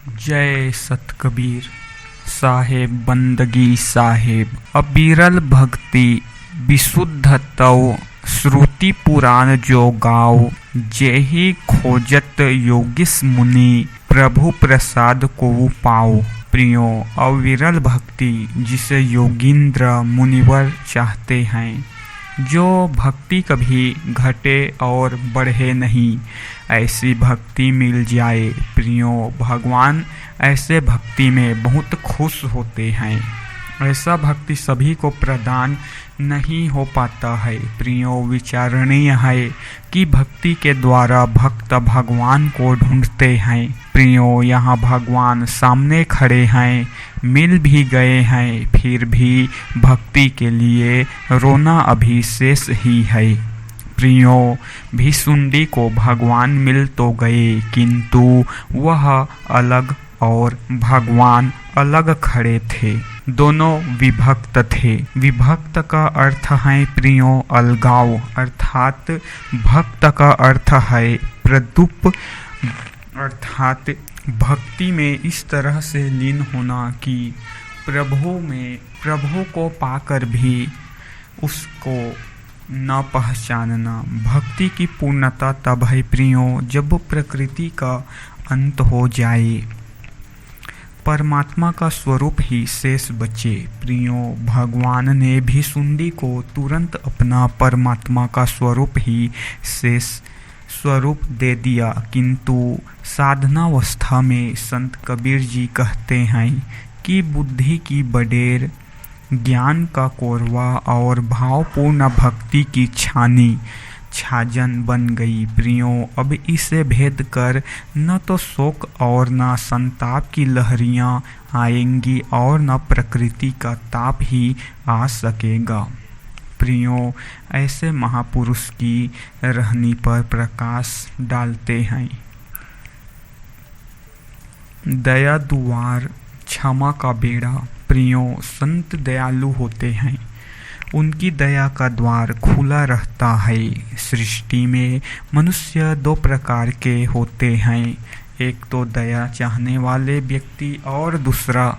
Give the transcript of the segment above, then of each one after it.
जय सत कबीर साहेब बंदगी साहेब। अबिरल भक्ति विशुद्ध तव श्रुति पुराण जो गाओ। जेहि खोजत योगिस मुनि प्रभु प्रसाद को पाओ। प्रियो अविरल भक्ति जिसे योगींद्र मुनिवर चाहते हैं, जो भक्ति कभी घटे और बढ़े नहीं, ऐसी भक्ति मिल जाए। प्रियो भगवान ऐसे भक्ति में बहुत खुश होते हैं। ऐसा भक्ति सभी को प्रदान नहीं हो पाता है। प्रियो विचारणीय है कि भक्ति के द्वारा भक्त भगवान को ढूंढते हैं। प्रियो यहाँ भगवान सामने खड़े हैं, मिल भी गए हैं, फिर भी भक्ति के लिए रोना अभी शेष ही है। प्रियो भिसुंडी को भगवान मिल तो गए, किंतु वह अलग और भगवान अलग खड़े थे। दोनों विभक्त थे। विभक्त का अर्थ है प्रियो अलगाव, अर्थात भक्त का अर्थ है प्रदुप, अर्थात भक्ति में इस तरह से लीन होना कि प्रभु को पाकर भी उसको न पहचानना। भक्ति की पूर्णता तब है प्रियो जब प्रकृति का अंत हो जाए, परमात्मा का स्वरूप ही शेष बचे। प्रियो भगवान ने भिसुंडी को तुरंत अपना परमात्मा का स्वरूप ही शेष स्वरूप दे दिया, किंतु साधनावस्था में संत कबीर जी कहते हैं कि बुद्धि की बडेर, ज्ञान का कोरवा और भावपूर्ण भक्ति की छाजन बन गई। प्रियो अब इसे भेद कर न तो शोक और न संताप की लहरियां आएंगी और न प्रकृति का ताप ही आ सकेगा। प्रियो ऐसे महापुरुष की रहनी पर प्रकाश डालते हैं। दया दुआर क्षमा का बेड़ा। प्रियो संत दयालु होते हैं, उनकी दया का द्वार खुला रहता है। सृष्टि में मनुष्य दो प्रकार के होते हैं, एक तो दया चाहने वाले व्यक्ति और दूसरा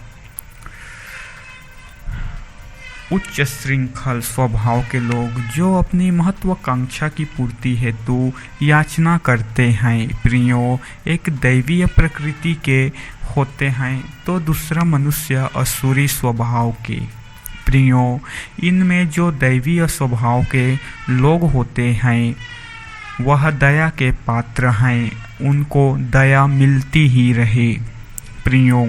उच्च श्रृंखल स्वभाव के लोग, जो अपनी महत्वाकांक्षा की पूर्ति हेतु याचना करते हैं। प्रियो एक दैवीय प्रकृति के होते हैं तो दूसरा मनुष्य असुरी स्वभाव के। प्रियो इनमें जो दैवीय स्वभाव के लोग होते हैं वह दया के पात्र हैं, उनको दया मिलती ही रहे। प्रियो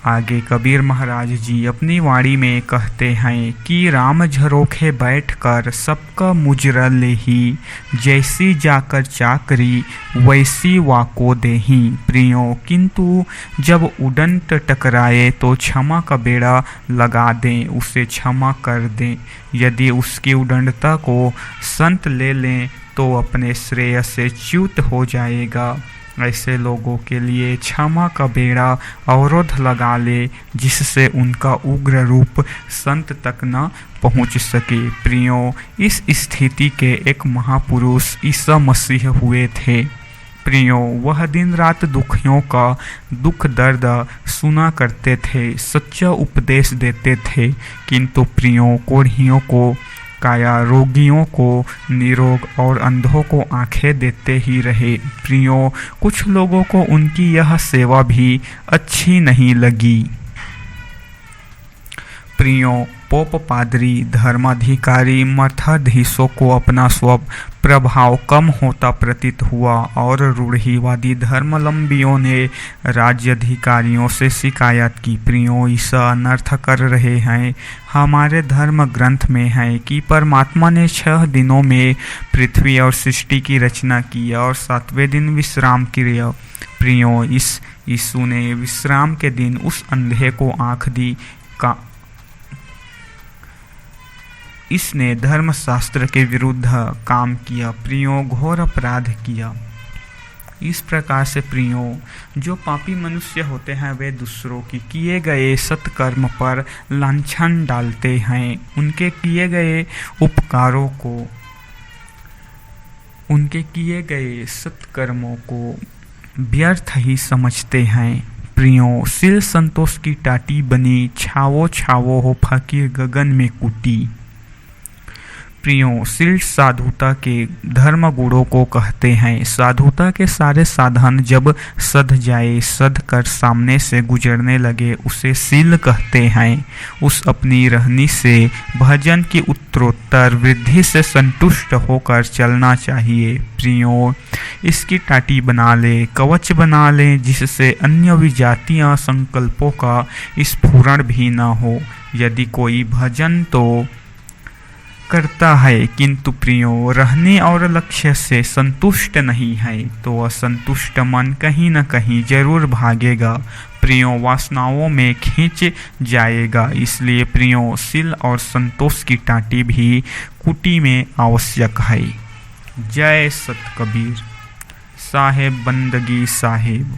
आगे कबीर महाराज जी अपनी वाणी में कहते हैं कि राम झरोखे बैठकर सबका मुजरा लेही, जैसी जाकर चाकरी वैसी वाको देही। प्रियो किंतु जब उड़ंत टकराए तो क्षमा का बेड़ा लगा दें, उसे क्षमा कर दें। यदि उसकी उड़ंतता को संत ले लें तो अपने श्रेय से च्युत हो जाएगा। ऐसे लोगों के लिए क्षमा का बेड़ा अवरोध लगा ले, जिससे उनका उग्र रूप संत तक न पहुंच सके। प्रियो इस स्थिति के एक महापुरुष ईसा मसीह हुए थे। प्रियो वह दिन रात दुखियों का दुख दर्द सुना करते थे, सच्चा उपदेश देते थे, किंतु प्रियो कोढ़ियों को काया, रोगियों को निरोग और अंधों को आंखें देते ही रहे। प्रियो कुछ लोगों को उनकी यह सेवा भी अच्छी नहीं लगी। प्रियो पोप, पादरी, धर्माधिकारी, मठाधीशों को अपना प्रभाव कम होता प्रतीत हुआ और रूढ़िवादी धर्मावलंबियों ने राज्याधिकारियों से शिकायत की। प्रियो ईसा अनर्थ कर रहे हैं। हमारे धर्म ग्रंथ में है कि परमात्मा ने 6 दिनों में पृथ्वी और सृष्टि की रचना की और 7वें दिन विश्राम किया। प्रियो इस यीशु ने विश्राम के दिन उस अंधे को आँख दी। इसने धर्मशास्त्र के विरुद्ध काम किया। प्रियो घोर अपराध किया। इस प्रकार से प्रियो जो पापी मनुष्य होते हैं वे दूसरों की किए गए सत्कर्म पर लांछन डालते हैं, उनके किए गए उपकारों को, उनके किए गए सत्कर्मों को व्यर्थ ही समझते हैं। प्रियो सिल संतोष की टाटी बनी, छावो छावो हो फकीर गगन में कुटी। प्रियो सिल साधुता के धर्म गुणों को कहते हैं। साधुता के सारे साधन जब सध जाए, सध कर सामने से गुजरने लगे, उसे सील कहते हैं। उस अपनी रहनी से भजन की उत्तरोत्तर वृद्धि से संतुष्ट होकर चलना चाहिए। प्रियो इसकी टाटी बना ले, कवच बना ले, जिससे अन्य विजातीय संकल्पों का स्फुरण भी न हो। यदि कोई भजन तो करता है किंतु प्रियो रहने और लक्ष्य से संतुष्ट नहीं है, तो असंतुष्ट मन कहीं न कहीं जरूर भागेगा, प्रियो वासनाओं में खींच जाएगा। इसलिए प्रियो सिल और संतोष की टाटी भी कुटी में आवश्यक है। जय सत कबीर साहेब, बंदगी साहेब।